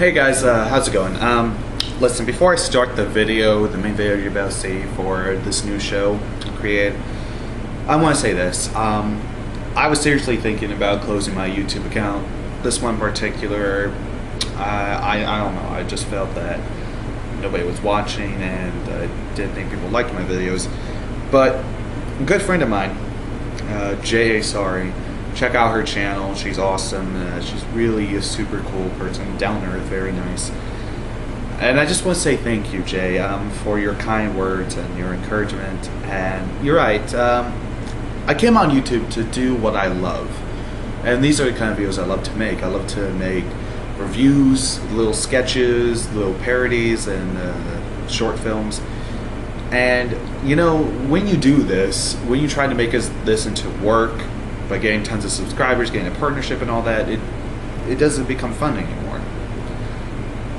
Hey guys, how's it going? Listen, before I start the main video you're about to see for this new show I created, I want to say this. I was seriously thinking about closing my YouTube account. This one in particular, I don't know, I just felt that nobody was watching and I didn't think people liked my videos. But a good friend of mine, JASaare, check out her channel. She's awesome. She's really a super cool person, down to earth, very nice. And I just want to say thank you, Jay, for your kind words and your encouragement. And you're right. I came on YouTube to do what I love, and these are the kind of videos I love to make. I love to make reviews, little sketches, little parodies, and short films. And you know, when you do this, when you try to make this into work, by getting tons of subscribers, getting a partnership and all that, it doesn't become fun anymore.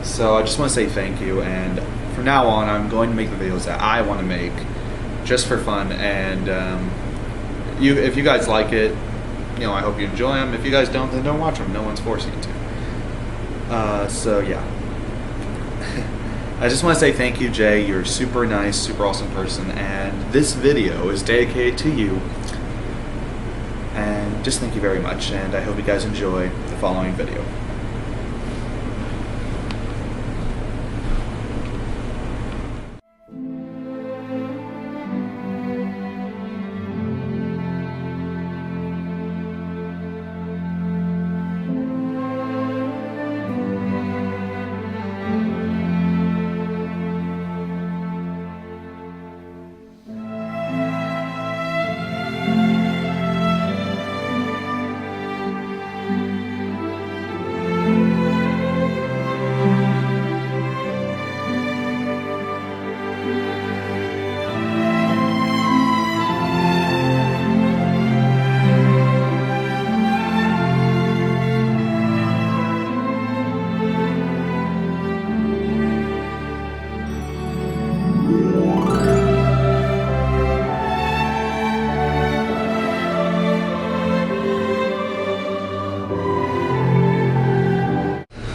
So I just want to say thank you, and from now on I'm going to make the videos that I want to make just for fun, and if you guys like it, you know, I hope you enjoy them. If you guys don't, then don't watch them. No one's forcing you to. So yeah. I just want to say thank you, Jay. You're a super nice, super awesome person, and this video is dedicated to you. And just thank you very much, and I hope you guys enjoy the following video.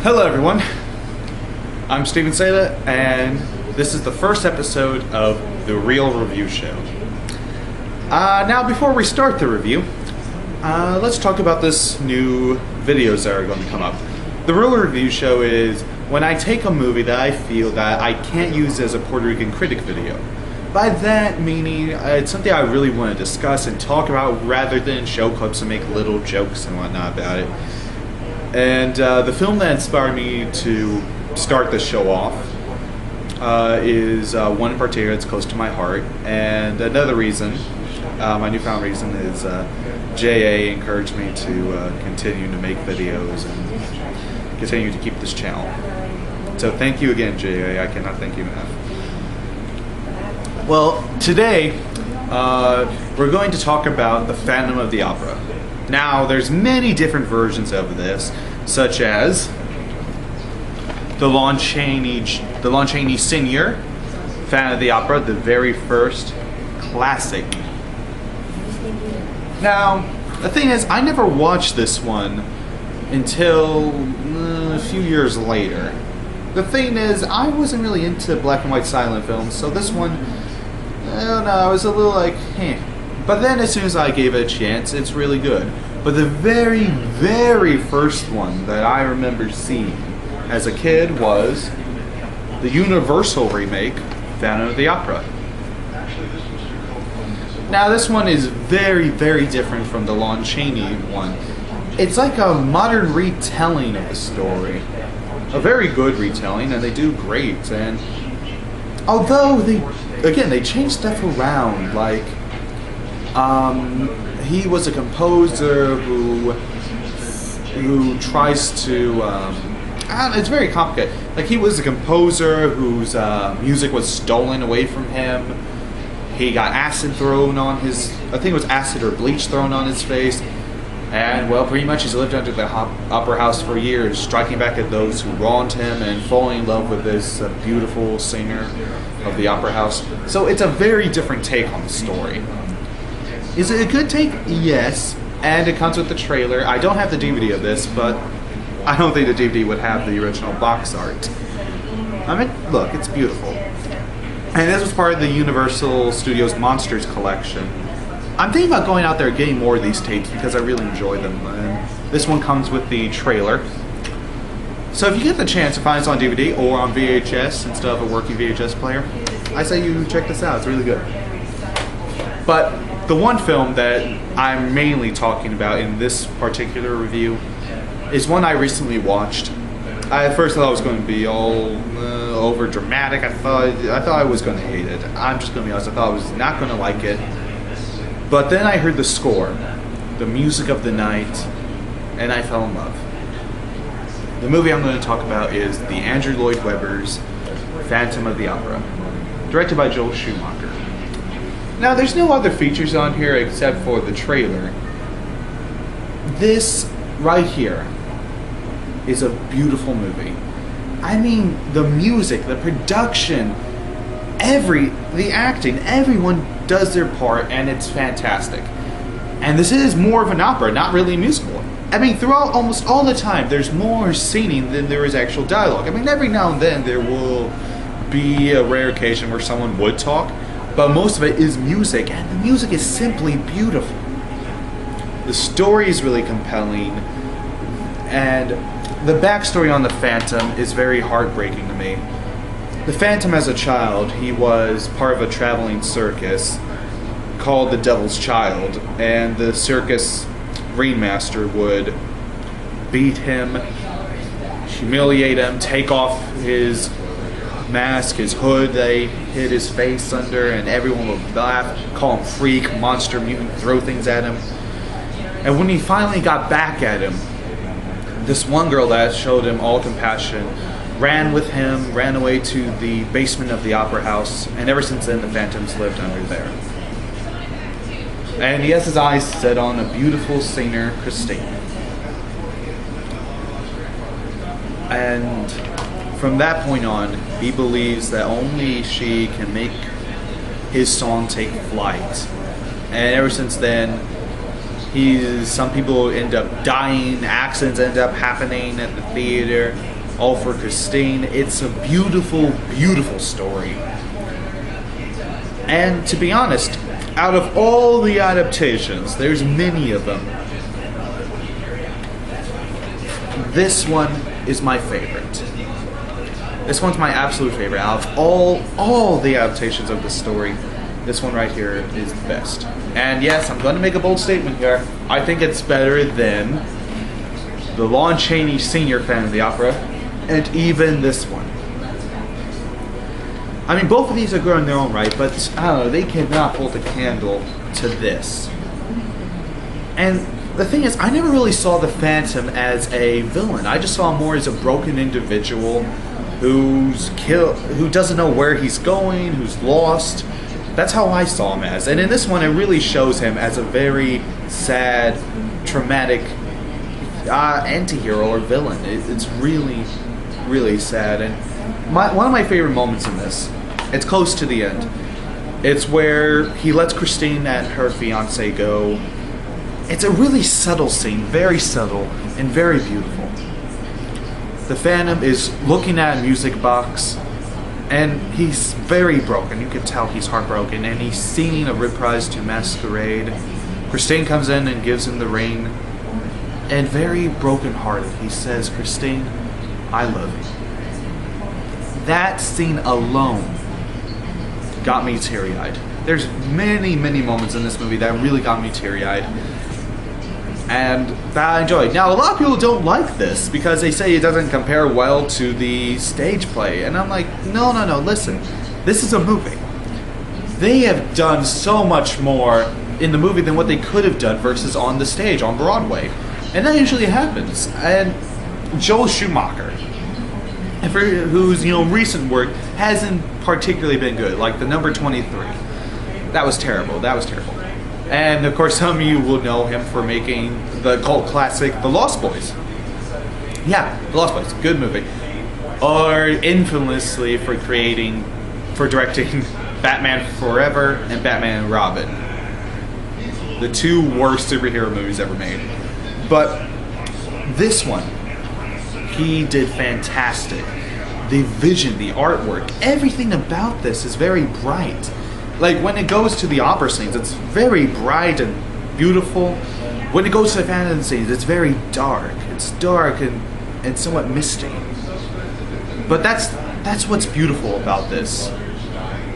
Hello everyone, I'm JASaare, and this is the first episode of The Real Review Show. Now before we start the review, let's talk about this new videos that are going to come up. The Real Review Show is when I take a movie that I feel that I can't use as a Puerto Rican critic video. By that meaning, it's something I really want to discuss and talk about rather than show clips and make little jokes and whatnot about it. And the film that inspired me to start this show off is one in particular that's close to my heart. And another reason, my newfound reason, is JA encouraged me to continue to make videos and continue to keep this channel. So thank you again, JA. I cannot thank you enough. Well, today we're going to talk about the Phantom of the Opera. Now, there's many different versions of this, such as the Lon Chaney Sr. Phantom of the Opera, the very first classic. Now, the thing is, I never watched this one until a few years later. The thing is, I wasn't really into black and white silent films, so this one, I don't know, I was a little like, eh. But then as soon as I gave it a chance, it's really good. But the very, very first one that I remember seeing as a kid was the Universal remake, Phantom of the Opera. Now this one is very, very different from the Lon Chaney one. It's like a modern retelling of the story. A very good retelling, and they do great. And although they changed stuff around, like he was a composer who tries to, it's very complicated. Like, he was a composer whose music was stolen away from him. He got acid thrown on his, I think it was acid or bleach thrown on his face. And, well, pretty much he's lived under the opera house for years, striking back at those who wronged him and falling in love with this beautiful singer of the opera house. So it's a very different take on the story. Is it a good take? Yes. And it comes with the trailer. I don't have the DVD of this, but I don't think the DVD would have the original box art. I mean, look, it's beautiful. And this was part of the Universal Studios Monsters collection. I'm thinking about going out there and getting more of these tapes because I really enjoy them. And this one comes with the trailer. So if you get the chance to find this on DVD or on VHS instead of a working VHS player, I say you check this out. It's really good. But the one film that I'm mainly talking about in this particular review is one I recently watched. At first I thought it was going to be all over dramatic. I thought I was going to hate it. I'm just going to be honest. I thought I was not going to like it. But then I heard the score, the music of the night, and I fell in love. The movie I'm going to talk about is the Andrew Lloyd Webber's Phantom of the Opera, directed by Joel Schumacher. Now, there's no other features on here except for the trailer. This right here is a beautiful movie. I mean, the music, the production, the acting, everyone does their part, and it's fantastic. And this is more of an opera, not really a musical. I mean, throughout almost all the time, there's more singing than there is actual dialogue. I mean, every now and then there will be a rare occasion where someone would talk, but most of it is music, and the music is simply beautiful. The story is really compelling, and the backstory on the Phantom is very heartbreaking to me. The Phantom, as a child, he was part of a traveling circus called the Devil's Child, and the circus ringmaster would beat him, humiliate him, take off his mask, his hood they hid his face under, and everyone would laugh, call him freak, monster, mutant, throw things at him. And when he finally got back at him, this one girl that showed him all compassion ran with him, ran away to the basement of the opera house, and ever since then the Phantom's lived under there. And he has his eyes set on a beautiful singer, Christine. And from that point on, he believes that only she can make his song take flight. And ever since then, some people end up dying, accidents end up happening at the theater, all for Christine. It's a beautiful, beautiful story. And to be honest, out of all the adaptations, there's many of them, this one is my favorite. This one's my absolute favorite. Out of all the adaptations of the story, this one right here is the best. And yes, I'm going to make a bold statement here. I think it's better than the Lon Chaney Sr. Phantom of the Opera, and even this one. I mean, both of these are good in their own right, but I don't know, they cannot hold a candle to this. And the thing is, I never really saw the Phantom as a villain. I just saw him more as a broken individual who doesn't know where he's going, who's lost. That's how I saw him as. And in this one, it really shows him as a very sad, traumatic anti-hero or villain. It's really, really sad. And one of my favorite moments in this, it's close to the end. It's where he lets Christine and her fiancé go. It's a really subtle scene, very subtle and very beautiful. The Phantom is looking at a music box, and he's very broken. You can tell he's heartbroken, and he's singing a reprise to Masquerade. Christine comes in and gives him the ring, and very broken-hearted, he says, "Christine, I love you." That scene alone got me teary-eyed. There's many, many moments in this movie that really got me teary-eyed, and that I enjoyed. Now, a lot of people don't like this because they say it doesn't compare well to the stage play, and I'm like, no, listen, this is a movie. They have done so much more in the movie than what they could have done versus on the stage, on Broadway, and that usually happens. And Joel Schumacher, whose recent work hasn't particularly been good, like the number 23. That was terrible. And of course, some of you will know him for making the cult classic The Lost Boys. Yeah, The Lost Boys, good movie. Or infamously for directing Batman Forever and Batman and Robin, the two worst superhero movies ever made. But this one He did fantastic. The vision, the artwork, everything about this is very bright. Like when it goes to the opera scenes, it's very bright and beautiful. When it goes to the fantasy scenes, it's very dark. It's dark and somewhat misty. But that's what's beautiful about this.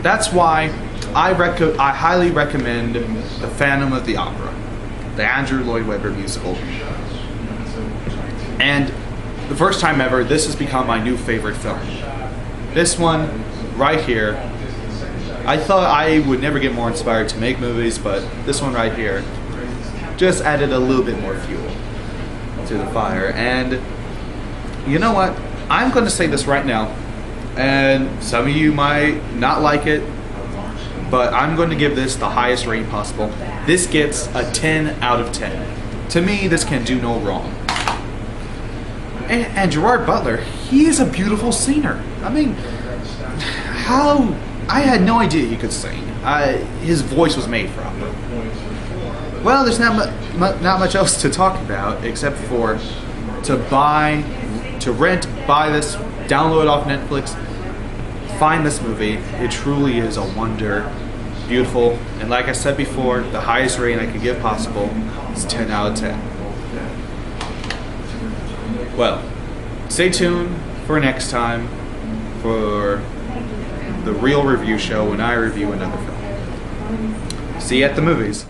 That's why I highly recommend The Phantom of the Opera, the Andrew Lloyd Webber musical. And the first time ever, this has become my new favorite film. This one, right here, I thought I would never get more inspired to make movies, but this one right here just added a little bit more fuel to the fire. And you know what? I'm going to say this right now, and some of you might not like it, but I'm going to give this the highest rating possible. This gets a 10 out of 10. To me, this can do no wrong. And Gerard Butler, he is a beautiful singer. I mean, I had no idea he could sing. His voice was made for opera. Well, there's not much else to talk about except for to rent, buy this, download it off Netflix, find this movie. It truly is a wonder. Beautiful. And like I said before, the highest rating I could give possible is 10 out of 10. Well, stay tuned for next time for the real review show when I review another film. See you at the movies.